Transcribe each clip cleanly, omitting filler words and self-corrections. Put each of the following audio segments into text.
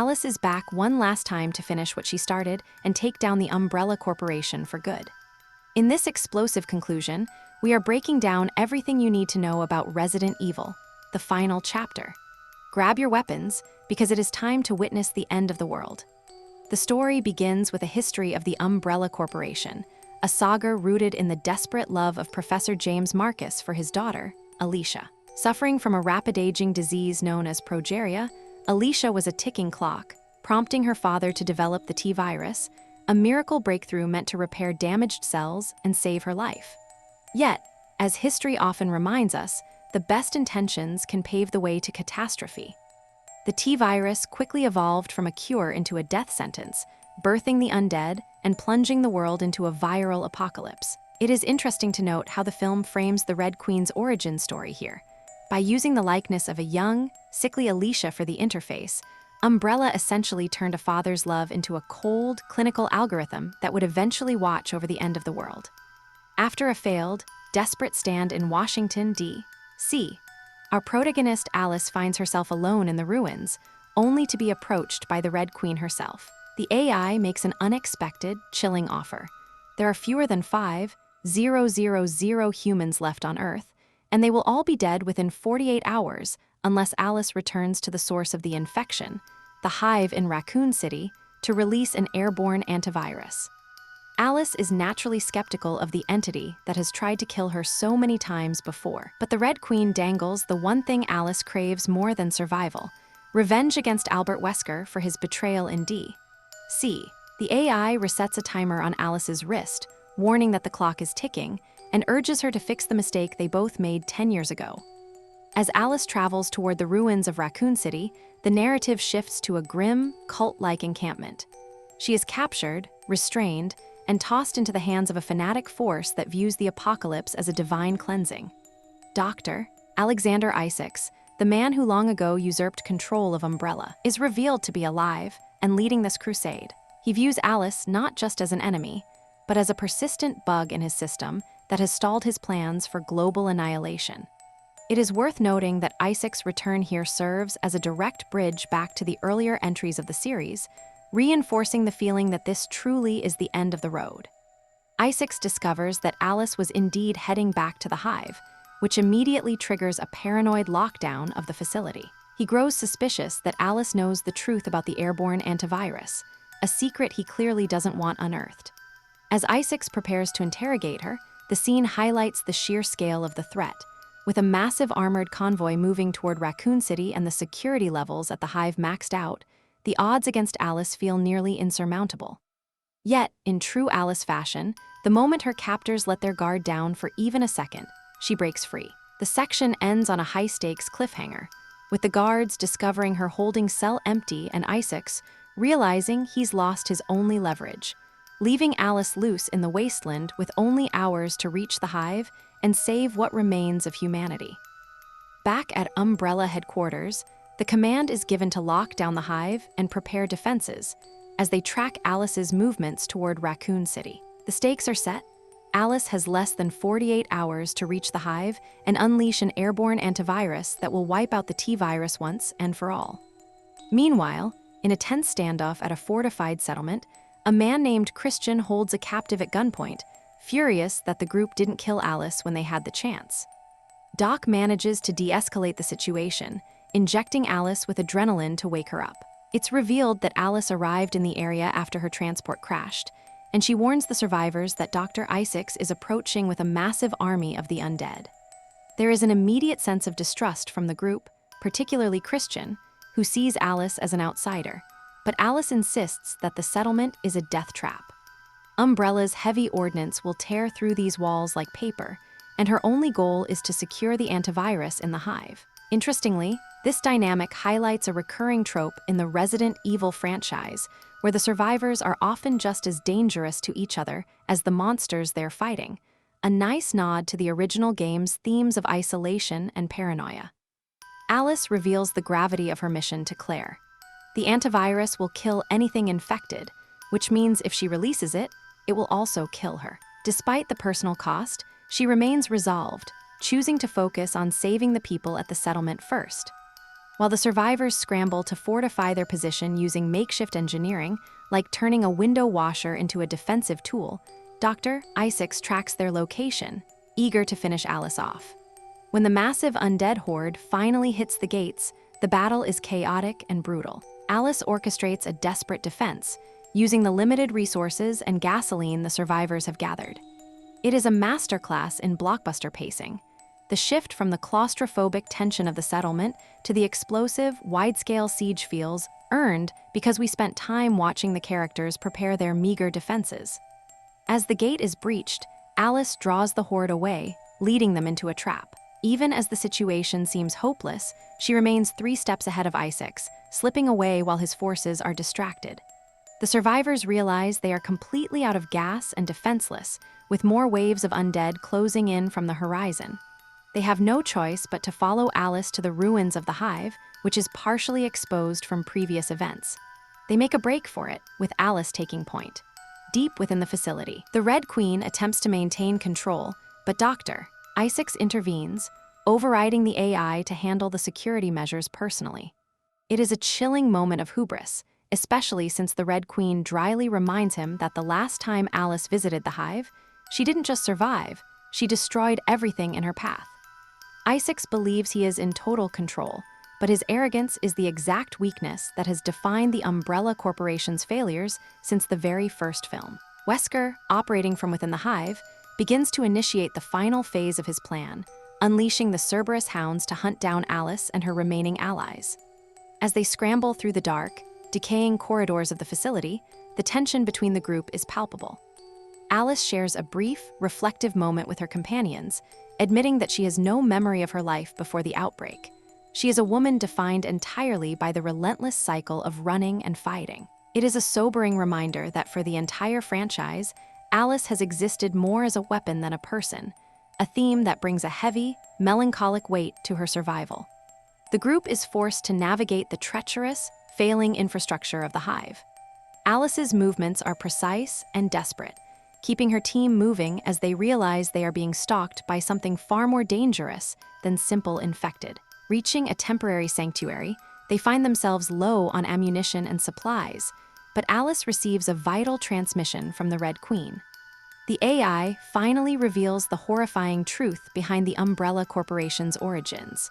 Alice is back one last time to finish what she started and take down the Umbrella Corporation for good. In this explosive conclusion, we are breaking down everything you need to know about Resident Evil, the final chapter. Grab your weapons, because it is time to witness the end of the world. The story begins with a history of the Umbrella Corporation, a saga rooted in the desperate love of Professor James Marcus for his daughter, Alicia. Suffering from a rapid-aging disease known as progeria, Alicia was a ticking clock, prompting her father to develop the T-virus, a miracle breakthrough meant to repair damaged cells and save her life. Yet, as history often reminds us, the best intentions can pave the way to catastrophe. The T-virus quickly evolved from a cure into a death sentence, birthing the undead and plunging the world into a viral apocalypse. It is interesting to note how the film frames the Red Queen's origin story here. By using the likeness of a young, sickly Alicia for the interface, Umbrella essentially turned a father's love into a cold, clinical algorithm that would eventually watch over the end of the world. After a failed, desperate stand in Washington, D.C., our protagonist Alice finds herself alone in the ruins, only to be approached by the Red Queen herself. The AI makes an unexpected, chilling offer. There are fewer than 5,000 humans left on Earth, and they will all be dead within 48 hours unless Alice returns to the source of the infection, the Hive in Raccoon City, to release an airborne antivirus. Alice is naturally skeptical of the entity that has tried to kill her so many times before, but the Red Queen dangles the one thing Alice craves more than survival: revenge against Albert Wesker for his betrayal in D.C. The AI resets a timer on Alice's wrist, warning that the clock is ticking, and urges her to fix the mistake they both made 10 years ago. As Alice travels toward the ruins of Raccoon City, the narrative shifts to a grim, cult-like encampment. She is captured, restrained, and tossed into the hands of a fanatic force that views the apocalypse as a divine cleansing. Dr. Alexander Isaacs, the man who long ago usurped control of Umbrella, is revealed to be alive and leading this crusade. He views Alice not just as an enemy, but as a persistent bug in his system that has stalled his plans for global annihilation. It is worth noting that Isaac's return here serves as a direct bridge back to the earlier entries of the series, reinforcing the feeling that this truly is the end of the road. Isaacs discovers that Alice was indeed heading back to the Hive, which immediately triggers a paranoid lockdown of the facility. He grows suspicious that Alice knows the truth about the airborne antivirus, a secret he clearly doesn't want unearthed. As Isaacs prepares to interrogate her, the scene highlights the sheer scale of the threat, with a massive armored convoy moving toward Raccoon City and the security levels at the Hive maxed out. The odds against Alice feel nearly insurmountable. Yet, in true Alice fashion, the moment her captors let their guard down for even a second, she breaks free. The section ends on a high-stakes cliffhanger, with the guards discovering her holding cell empty and Isaacs realizing he's lost his only leverage, leaving Alice loose in the wasteland with only hours to reach the Hive and save what remains of humanity. Back at Umbrella headquarters, the command is given to lock down the Hive and prepare defenses as they track Alice's movements toward Raccoon City. The stakes are set. Alice has less than 48 hours to reach the Hive and unleash an airborne antivirus that will wipe out the T-virus once and for all. Meanwhile, in a tense standoff at a fortified settlement, a man named Christian holds a captive at gunpoint, furious that the group didn't kill Alice when they had the chance. Doc manages to de-escalate the situation, injecting Alice with adrenaline to wake her up. It's revealed that Alice arrived in the area after her transport crashed, and she warns the survivors that Dr. Isaacs is approaching with a massive army of the undead. There is an immediate sense of distrust from the group, particularly Christian, who sees Alice as an outsider, but Alice insists that the settlement is a death trap. Umbrella's heavy ordnance will tear through these walls like paper, and her only goal is to secure the antivirus in the Hive. Interestingly, this dynamic highlights a recurring trope in the Resident Evil franchise, where the survivors are often just as dangerous to each other as the monsters they're fighting, a nice nod to the original game's themes of isolation and paranoia. Alice reveals the gravity of her mission to Claire. The antivirus will kill anything infected, which means if she releases it, it will also kill her. Despite the personal cost, she remains resolved, choosing to focus on saving the people at the settlement first. While the survivors scramble to fortify their position using makeshift engineering, like turning a window washer into a defensive tool, Dr. Isaacs tracks their location, eager to finish Alice off. When the massive undead horde finally hits the gates, the battle is chaotic and brutal. Alice orchestrates a desperate defense, using the limited resources and gasoline the survivors have gathered. It is a masterclass in blockbuster pacing. The shift from the claustrophobic tension of the settlement to the explosive, wide-scale siege feels earned because we spent time watching the characters prepare their meager defenses. As the gate is breached, Alice draws the horde away, leading them into a trap. Even as the situation seems hopeless, she remains 3 steps ahead of Isaacs, slipping away while his forces are distracted. The survivors realize they are completely out of gas and defenseless, with more waves of undead closing in from the horizon. They have no choice but to follow Alice to the ruins of the Hive, which is partially exposed from previous events. They make a break for it, with Alice taking point. Deep within the facility, the Red Queen attempts to maintain control, but Dr. Isaacs intervenes, overriding the AI to handle the security measures personally. It is a chilling moment of hubris, especially since the Red Queen dryly reminds him that the last time Alice visited the Hive, she didn't just survive, she destroyed everything in her path. Isaacs believes he is in total control, but his arrogance is the exact weakness that has defined the Umbrella Corporation's failures since the very first film. Wesker, operating from within the Hive, begins to initiate the final phase of his plan, unleashing the Cerberus hounds to hunt down Alice and her remaining allies. As they scramble through the dark, decaying corridors of the facility, the tension between the group is palpable. Alice shares a brief, reflective moment with her companions, admitting that she has no memory of her life before the outbreak. She is a woman defined entirely by the relentless cycle of running and fighting. It is a sobering reminder that for the entire franchise, Alice has existed more as a weapon than a person, a theme that brings a heavy, melancholic weight to her survival. The group is forced to navigate the treacherous, failing infrastructure of the Hive. Alice's movements are precise and desperate, keeping her team moving as they realize they are being stalked by something far more dangerous than simple infected. Reaching a temporary sanctuary, they find themselves low on ammunition and supplies, but Alice receives a vital transmission from the Red Queen. The AI finally reveals the horrifying truth behind the Umbrella Corporation's origins.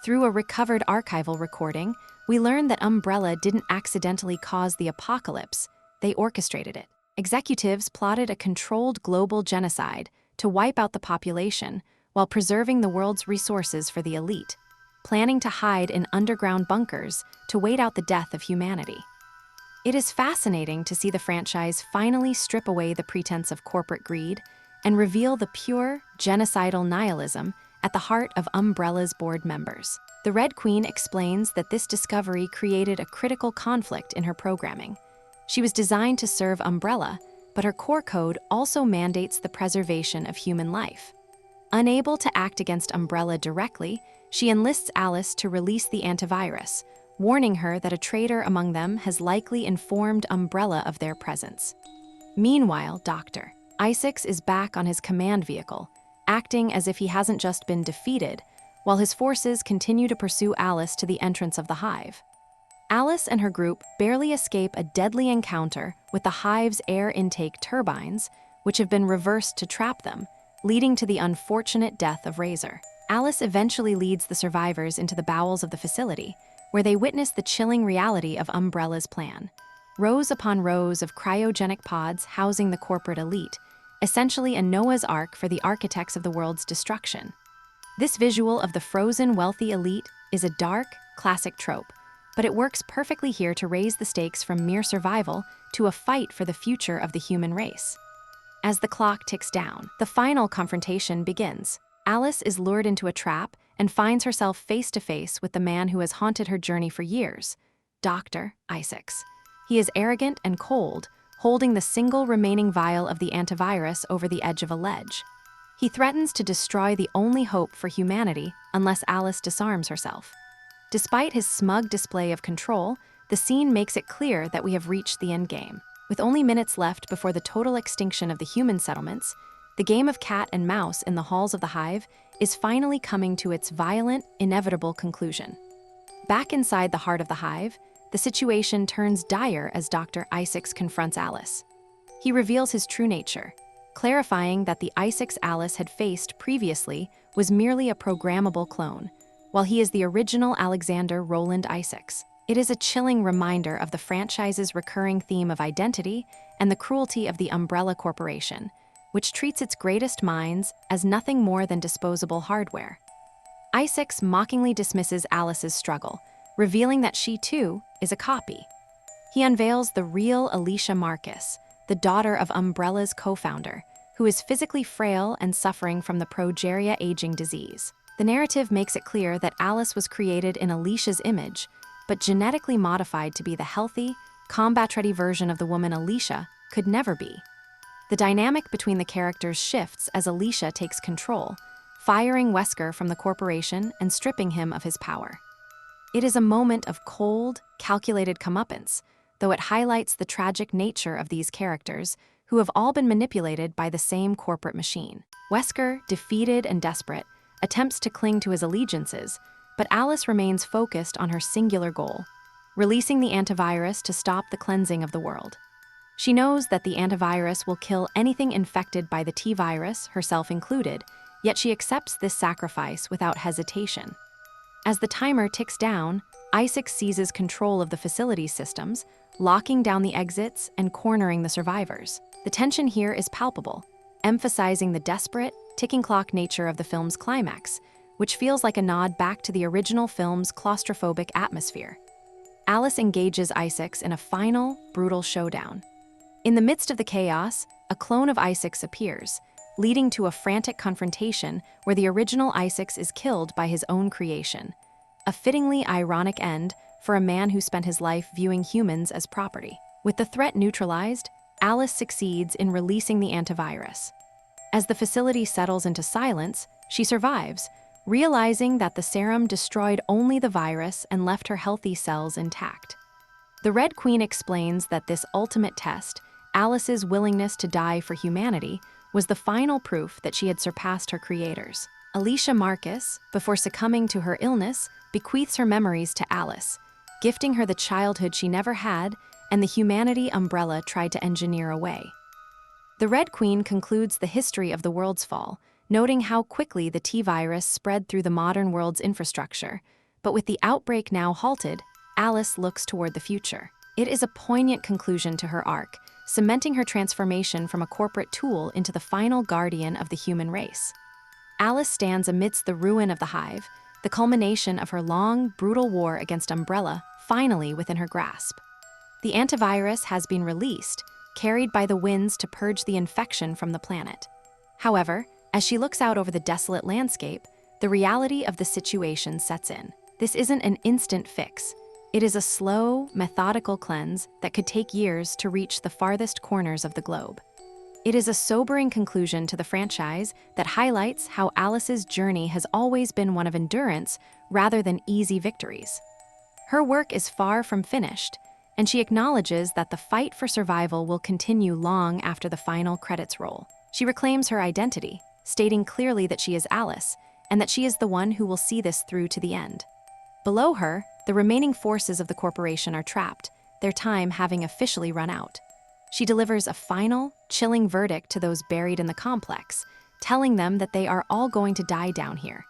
Through a recovered archival recording, we learn that Umbrella didn't accidentally cause the apocalypse, they orchestrated it. Executives plotted a controlled global genocide to wipe out the population while preserving the world's resources for the elite, planning to hide in underground bunkers to wait out the death of humanity. It is fascinating to see the franchise finally strip away the pretense of corporate greed and reveal the pure, genocidal nihilism at the heart of Umbrella's board members. The Red Queen explains that this discovery created a critical conflict in her programming. She was designed to serve Umbrella, but her core code also mandates the preservation of human life. Unable to act against Umbrella directly, she enlists Alice to release the antivirus, warning her that a traitor among them has likely informed Umbrella of their presence. Meanwhile, Dr. Isaacs is back on his command vehicle, acting as if he hasn't just been defeated, while his forces continue to pursue Alice to the entrance of the Hive. Alice and her group barely escape a deadly encounter with the Hive's air intake turbines, which have been reversed to trap them, leading to the unfortunate death of Razor. Alice eventually leads the survivors into the bowels of the facility, where they witness the chilling reality of Umbrella's plan. Rows upon rows of cryogenic pods housing the corporate elite, essentially a Noah's Ark for the architects of the world's destruction. This visual of the frozen wealthy elite is a dark, classic trope, but it works perfectly here to raise the stakes from mere survival to a fight for the future of the human race. As the clock ticks down, the final confrontation begins. Alice is lured into a trap and finds herself face to face with the man who has haunted her journey for years, Dr. Isaacs. He is arrogant and cold, holding the single remaining vial of the antivirus over the edge of a ledge. He threatens to destroy the only hope for humanity unless Alice disarms herself. Despite his smug display of control, the scene makes it clear that we have reached the endgame. With only minutes left before the total extinction of the human settlements, the game of cat and mouse in the halls of the Hive is finally coming to its violent, inevitable conclusion. Back inside the heart of the Hive, the situation turns dire as Dr. Isaacs confronts Alice. He reveals his true nature, clarifying that the Isaacs Alice had faced previously was merely a programmable clone, while he is the original Alexander Roland Isaacs. It is a chilling reminder of the franchise's recurring theme of identity and the cruelty of the Umbrella Corporation, which treats its greatest minds as nothing more than disposable hardware. Isaacs mockingly dismisses Alice's struggle, revealing that she, too, is a copy. He unveils the real Alicia Marcus, the daughter of Umbrella's co-founder, who is physically frail and suffering from the progeria aging disease. The narrative makes it clear that Alice was created in Alicia's image, but genetically modified to be the healthy, combat-ready version of the woman Alicia could never be. The dynamic between the characters shifts as Alicia takes control, firing Wesker from the corporation and stripping him of his power. It is a moment of cold, calculated comeuppance, though it highlights the tragic nature of these characters, who have all been manipulated by the same corporate machine. Wesker, defeated and desperate, attempts to cling to his allegiances, but Alice remains focused on her singular goal, releasing the antivirus to stop the cleansing of the world. She knows that the antivirus will kill anything infected by the T-virus, herself included, yet she accepts this sacrifice without hesitation. As the timer ticks down, Isaac seizes control of the facility's systems, locking down the exits and cornering the survivors. The tension here is palpable, emphasizing the desperate, ticking clock nature of the film's climax, which feels like a nod back to the original film's claustrophobic atmosphere. Alice engages Isaacs in a final, brutal showdown. In the midst of the chaos, a clone of Isaacs appears, leading to a frantic confrontation where the original Isaacs is killed by his own creation. A fittingly ironic end for a man who spent his life viewing humans as property. With the threat neutralized, Alice succeeds in releasing the antivirus. As the facility settles into silence, she survives, realizing that the serum destroyed only the virus and left her healthy cells intact. The Red Queen explains that this ultimate test, Alice's willingness to die for humanity, was the final proof that she had surpassed her creators. Alicia Marcus, before succumbing to her illness, bequeaths her memories to Alice, gifting her the childhood she never had and the humanity Umbrella tried to engineer away. The Red Queen concludes the history of the world's fall, noting how quickly the T-virus spread through the modern world's infrastructure. But with the outbreak now halted, Alice looks toward the future. It is a poignant conclusion to her arc, cementing her transformation from a corporate tool into the final guardian of the human race. Alice stands amidst the ruin of the Hive, the culmination of her long, brutal war against Umbrella, finally within her grasp. The antivirus has been released, carried by the winds to purge the infection from the planet. However, as she looks out over the desolate landscape, the reality of the situation sets in. This isn't an instant fix. It is a slow, methodical cleanse that could take years to reach the farthest corners of the globe. It is a sobering conclusion to the franchise that highlights how Alice's journey has always been one of endurance rather than easy victories. Her work is far from finished, and she acknowledges that the fight for survival will continue long after the final credits roll. She reclaims her identity, stating clearly that she is Alice, and that she is the one who will see this through to the end. Below her, the remaining forces of the corporation are trapped, their time having officially run out. She delivers a final, chilling verdict to those buried in the complex, telling them that they are all going to die down here.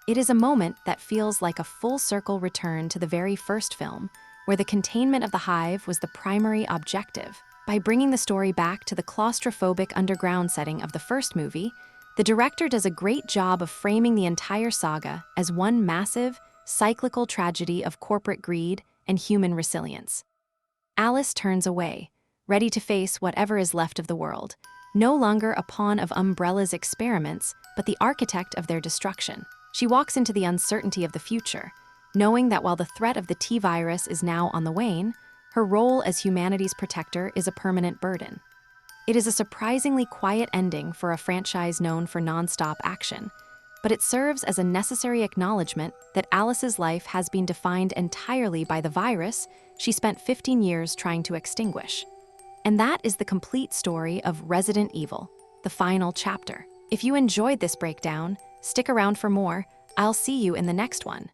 It is a moment that feels like a full-circle return to the very first film, where the containment of the Hive was the primary objective. By bringing the story back to the claustrophobic underground setting of the first movie, the director does a great job of framing the entire saga as one massive, cyclical tragedy of corporate greed and human resilience. Alice turns away, ready to face whatever is left of the world, no longer a pawn of Umbrella's experiments, but the architect of their destruction. She walks into the uncertainty of the future, knowing that while the threat of the T-virus is now on the wane, her role as humanity's protector is a permanent burden. It is a surprisingly quiet ending for a franchise known for non-stop action, but it serves as a necessary acknowledgement that Alice's life has been defined entirely by the virus she spent 15 years trying to extinguish. And that is the complete story of Resident Evil, the final chapter. If you enjoyed this breakdown, stick around for more. I'll see you in the next one.